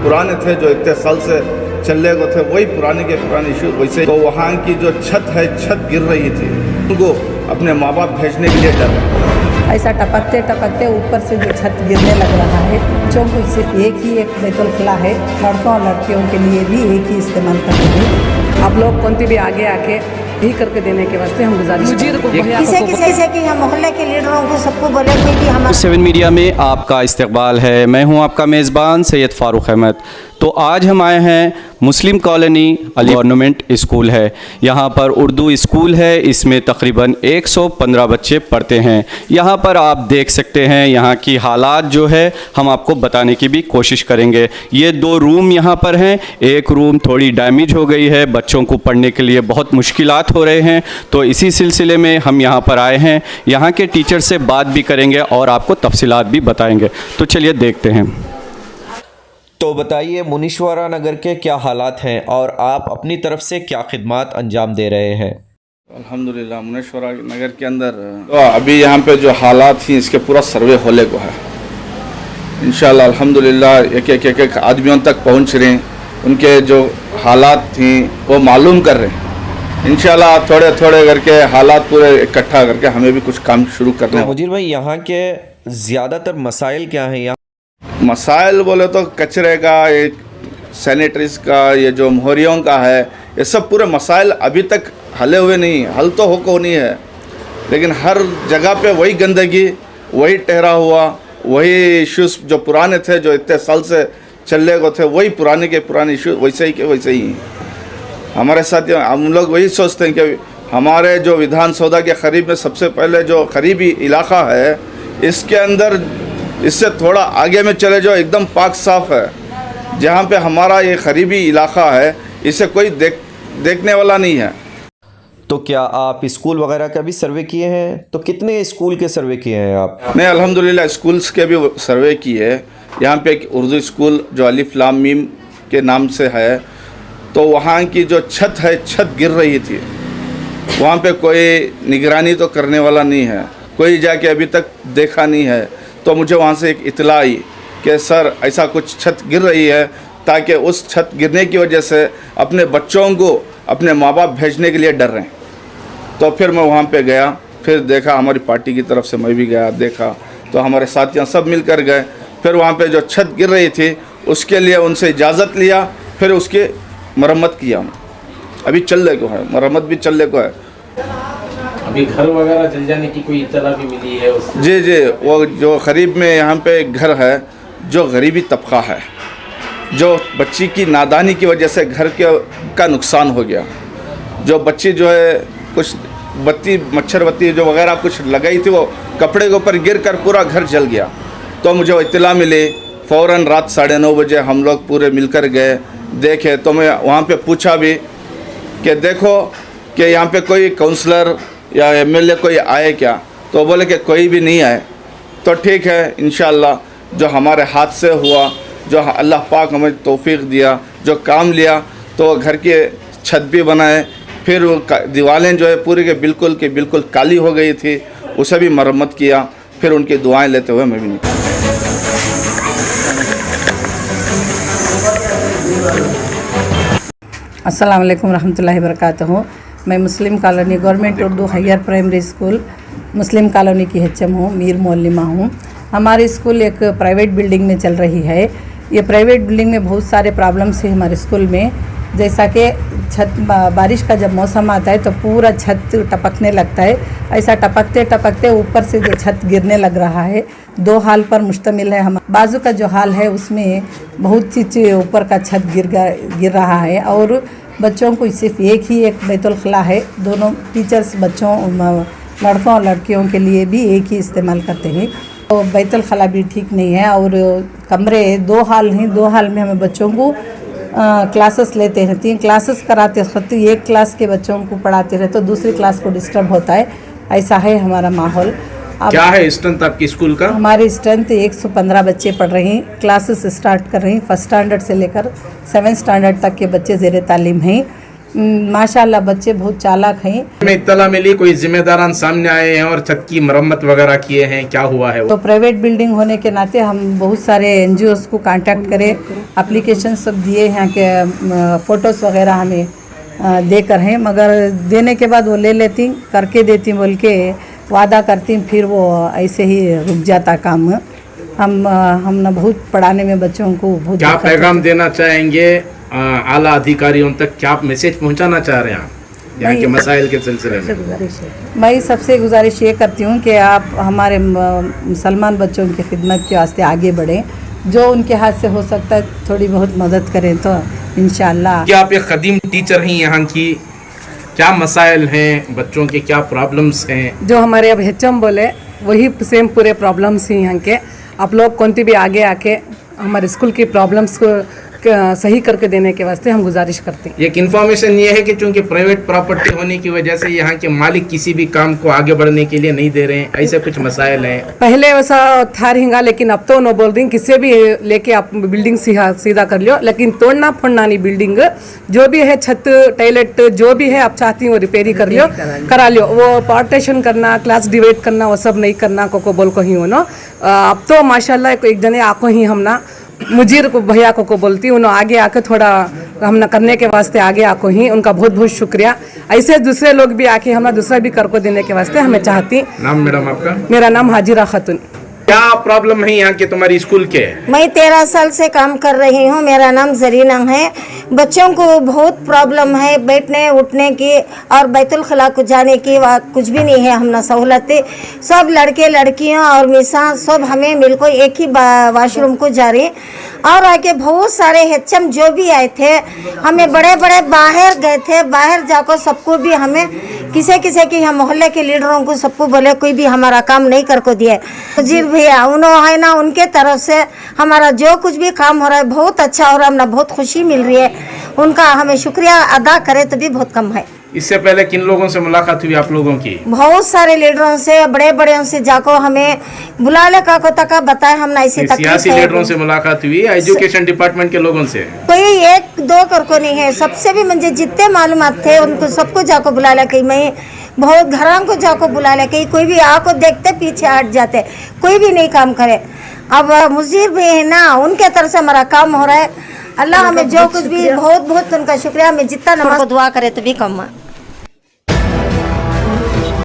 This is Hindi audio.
पुराने थे, जो इतने साल से चलने को थे, वही पुराने के पुराने इशू वैसे। तो वहाँ की जो छत है, छत गिर रही थी, उनको अपने माँ बाप भेजने के लिए डर ऐसा टपकते टपकते ऊपर से जो छत गिरने लग रहा है। बच्चों को सिर्फ एक ही एक बैतुल खला है, लड़कों और लड़कियों के लिए भी एक ही इस्तेमाल करते हैं। आप लोग कौन भी आगे आके ही करके देने के वास्ते हम गुजारिश किसे कि हम मोहल्ले के लीडरों को सबको बोले कि हम 7 मीडिया में आपका इस्तकबाल है। मैं हूं आपका मेज़बान सैयद फ़ारूक अहमद। तो आज हम आए हैं मुस्लिम कॉलोनी अली गवर्नमेंट स्कूल है। यहाँ पर उर्दू स्कूल है, इसमें तकरीबन 115 बच्चे पढ़ते हैं। यहाँ पर आप देख सकते हैं यहाँ की हालात जो है हम आपको बताने की भी कोशिश करेंगे। ये 2 रूम यहाँ पर हैं, एक रूम थोड़ी डैमेज हो गई है, बच्चों को पढ़ने के लिए बहुत मुश्किलात हो रहे हैं। तो इसी सिलसिले में हम यहाँ पर आए हैं, यहाँ के टीचर से बात भी करेंगे और आपको तफसीलात भी बताएंगे। तो चलिए देखते हैं। तो बताइए मुनीश्वरा नगर के क्या हालात हैं और आप अपनी तरफ से क्या खिदमात अंजाम दे रहे हैं। अल्हम्दुलिल्लाह मुनीश्वरा नगर के अंदर तो अभी यहाँ पे जो हालात थी इसके पूरा सर्वे होने को है। इंशाल्लाह अल्हम्दुलिल्लाह एक आदमियों तक पहुँच रहे हैं, उनके जो हालात थी वो मालूम कर रहे हैं। इंशाल्लाह थोड़े थोड़े करके हालात पूरे इकट्ठा करके हमें भी कुछ काम शुरू करना है। मुजीर भाई, यहाँ के ज़्यादातर मसाइल क्या हैं? मसाइल बोले तो कचरे का, एक सैनिटरीज का, ये जो मोहरियों का है, ये सब पूरे मसाइल अभी तक हले हुए नहीं। हल तो हो नहीं है, लेकिन हर जगह पे वही गंदगी, वही ठहरा हुआ, वही इश्यूज जो पुराने थे, जो इतने साल से चलने को थे, वही पुराने के पुराने इश्यूज वैसे ही के वैसे ही। हमारे साथ हम लोग वही सोचते हैं कि हमारे जो विधान सौदा के करीब में सबसे पहले जो करीबी इलाका है, इसके अंदर इससे थोड़ा आगे में चले जाओ, एकदम पाक साफ़ है। जहाँ पे हमारा ये करीबी इलाका है, इसे कोई देखने वाला नहीं है। तो क्या आप स्कूल वगैरह का भी सर्वे किए हैं? तो कितने स्कूल के सर्वे किए हैं आप? मैं अल्हम्दुलिल्लाह स्कूल्स के भी सर्वे किए। यहाँ पे एक उर्दू स्कूल जो अलिफ लाम मीम के नाम से है, तो वहाँ की जो छत है, छत गिर रही थी। वहाँ पे कोई निगरानी तो करने वाला नहीं है, कोई जाके अभी तक देखा नहीं है। तो मुझे वहाँ से एक इत्तला आई कि सर ऐसा कुछ छत गिर रही है, ताकि उस छत गिरने की वजह से अपने बच्चों को अपने माँ बाप भेजने के लिए डर रहे हैं। तो फिर मैं वहाँ पे गया, फिर देखा, हमारी पार्टी की तरफ से मैं भी गया, देखा, तो हमारे साथियों सब मिलकर गए। फिर वहाँ पे जो छत गिर रही थी उसके लिए उनसे इजाज़त लिया, फिर उसकी मरम्मत किया। अभी चलने को है, मरम्मत भी चलने को है। अभी घर वगैरह जल जाने की कोई इत्तला भी मिली है उससे? जी, वो जो करीब में यहाँ पे एक घर है, जो गरीबी तबका है, जो बच्ची की नादानी की वजह से घर का नुकसान हो गया। जो बच्ची जो है कुछ बत्ती, मच्छर बत्ती जो वगैरह कुछ लगाई थी, वो कपड़े के ऊपर गिर कर पूरा घर जल गया। तो मुझे वो इत्तला मिली, फ़ौरन रात 9:30 बजे हम लोग पूरे मिलकर गए, देखे। तो मैं वहाँ पे पूछा भी कि देखो कि यहाँ पे कोई काउंसलर या एमएलए कोई आए क्या? तो बोले कि कोई भी नहीं आए। तो ठीक है, इंशाअल्लाह जो हमारे हाथ से हुआ, जो अल्लाह पाक हमें तौफीक दिया, जो काम लिया, तो घर के छत भी बनाए। फिर वो दीवारें जो है पूरी के बिल्कुल काली हो गई थी, उसे भी मरम्मत किया। फिर उनकी दुआएं लेते हुए मैं भी निकला। अस्सलाम वालेकुम रहमतुल्लाहि वबरकातुहू। मैं Muslim colony government Urdu higher primary school Muslim colony की HM हूँ, मीर मौलिमा हूँ। हमारी स्कूल एक प्राइवेट बिल्डिंग में चल रही है। ये प्राइवेट बिल्डिंग में बहुत सारे प्रॉब्लम्स है हमारे स्कूल में, जैसा कि छत, बारिश का जब मौसम आता है तो पूरा छत टपकने लगता है। ऐसा टपकते टपकते ऊपर से जो छत गिरने लग रहा है। 2 हाल पर मुश्तमिल है। हम बाजू का जो हाल है उसमें बहुत चीज़ ऊपर का छत गिर रहा है, और बच्चों को सिर्फ एक ही एक बैतुल खला है। दोनों टीचर्स बच्चों, लड़कों और लड़कियों के लिए भी एक ही इस्तेमाल करते हैं। तो बैतुल खला भी ठीक नहीं है, और कमरे 2 हाल हैं। 2 हाल में हमें बच्चों को क्लासेस लेते हैं, 3 क्लासेस कराते हैं। एक क्लास के बच्चों को पढ़ाते रहे तो दूसरी क्लास को डिस्टर्ब होता है। ऐसा है हमारा माहौल। क्या है स्ट्रेंथ आपकी स्कूल का? हमारी स्ट्रेंथ 115 बच्चे पढ़ रहे हैं। क्लासेस स्टार्ट कर रही हैं, 1st स्टैंडर्ड से लेकर 7th स्टैंडर्ड तक के बच्चे ज़ेर तालीम हैं। माशाल्लाह बच्चे बहुत चालाक हैं। में इत्तला मिली कोई जिम्मेदारान सामने आए हैं और छत की मरम्मत वगैरह किए हैं, क्या हुआ है वो? तो प्राइवेट बिल्डिंग होने के नाते हम बहुत सारे एनजीओस को कांटेक्ट करे, एप्लीकेशन सब दिए हैं कि फ़ोटोज़ वगैरह हमें देकर हैं, मगर देने के बाद वो ले लेती, करके देती बोल के वादा करती, फिर वो ऐसे ही रुक जाता काम। हम ना बहुत पढ़ाने में बच्चों को बहुत क्या पैगाम देना चाहेंगे आला अधिकारियों तक, क्या आप मैसेज पहुंचाना चाह रहे हैं आप यहाँ के मसाइल के सिलसिले में? मैं सबसे गुजारिश ये करती हूँ कि आप हमारे मुसलमान बच्चों की खिदमत के वास्ते आगे बढ़ें, जो उनके हाथ से हो सकता है थोड़ी बहुत मदद करें तो इंशाअल्लाह। क्या आप एक खदीम टीचर हैं यहाँ की, क्या मसाइल हैं बच्चों के, क्या प्रॉब्लम्स हैं? जो हमारे अब HM बोले वही सेम पूरे प्रॉब्लम्स हैं यहाँ के। आप लोग कौन भी आगे आके हमारे स्कूल की प्रॉब्लम्स को सही करके देने के वास्ते हम गुजारिश करते हैं। एक इन्फॉर्मेशन ये है कि चूंकि प्राइवेट प्रॉपर्टी होने की वजह से यहाँ के मालिक किसी भी काम को आगे बढ़ने के लिए नहीं दे रहे हैं, ऐसे कुछ मसाइल हैं। पहले वैसा था रहेगा, लेकिन अब तो नो बोल रही किसी भी लेके आप बिल्डिंग सीधा कर लियो, लेकिन तोड़ना फोड़ना नहीं। बिल्डिंग जो भी है, छत टॉयलेट जो भी है आप चाहती हो रिपेयरी कर लियो, करा लियो। वो पार्टीशन करना, क्लास डिवाइड करना, वो सब नहीं करना। को बोल को ही हो ना, अब तो माशाल्लाह एक जने आको ही हम ना मुजीर को भैया को बोलती, उन्होंने आगे आके थोड़ा हम ना करने के वास्ते आगे आको ही उनका बहुत बहुत शुक्रिया। ऐसे दूसरे लोग भी आके हमें दूसरा भी कर को देने के वास्ते हमें चाहती। नाम मैडम आपका? मेरा नाम हाजिरा खातून। क्या प्रॉब्लम है यहाँ के तुम्हारी स्कूल के? मैं 13 साल से काम कर रही हूँ। मेरा नाम जरीना है। बच्चों को बहुत प्रॉब्लम है बैठने उठने की और बैतुल खला को जाने की, कुछ भी नहीं है हमने सहूलतें। सब लड़के लड़कियाँ और मिसा सब हमें मिलकर एक ही वाशरूम को जा रही। और आके बहुत सारे HM जो भी आए थे, हमें बड़े बड़े बाहर गए थे, बाहर जाकर सबको भी हमें किसी की हम मोहल्ले के लीडरों को सबको बोले, कोई भी हमारा काम नहीं कर को दिए। वजीर भैया उन्होंने है ना, उनके तरफ से हमारा जो कुछ भी काम हो रहा है बहुत अच्छा हो रहा है, हमें बहुत खुशी मिल रही है। उनका हमें शुक्रिया अदा करे तो भी बहुत कम है। इससे पहले किन लोगों से मुलाकात हुई आप लोगों की? बहुत सारे लीडरों से, बड़े बड़े से जाको हमें बुला ले का को तक बताए। हमने ऐसी सियासी लीडरों से मुलाकात हुई, एजुकेशन डिपार्टमेंट के लोगों से? कोई एक दो कर को नहीं है, सबसे भी मुझे जितने मालूमात थे उनको सबको जाको बुला ले। कहीं मैं बहुत घरों को जाको बुला ले, कहीं कोई भी आको देखते पीछे हट जाते, कोई भी नहीं काम करे। अब मुजीर भी है ना, उनके तरफ से हमारा काम हो रहा है। अल्लाह हमें जो कुछ भी बहुत बहुत उनका शुक्रिया। हमें जितना नमाज दुआ करे तो भी कम है।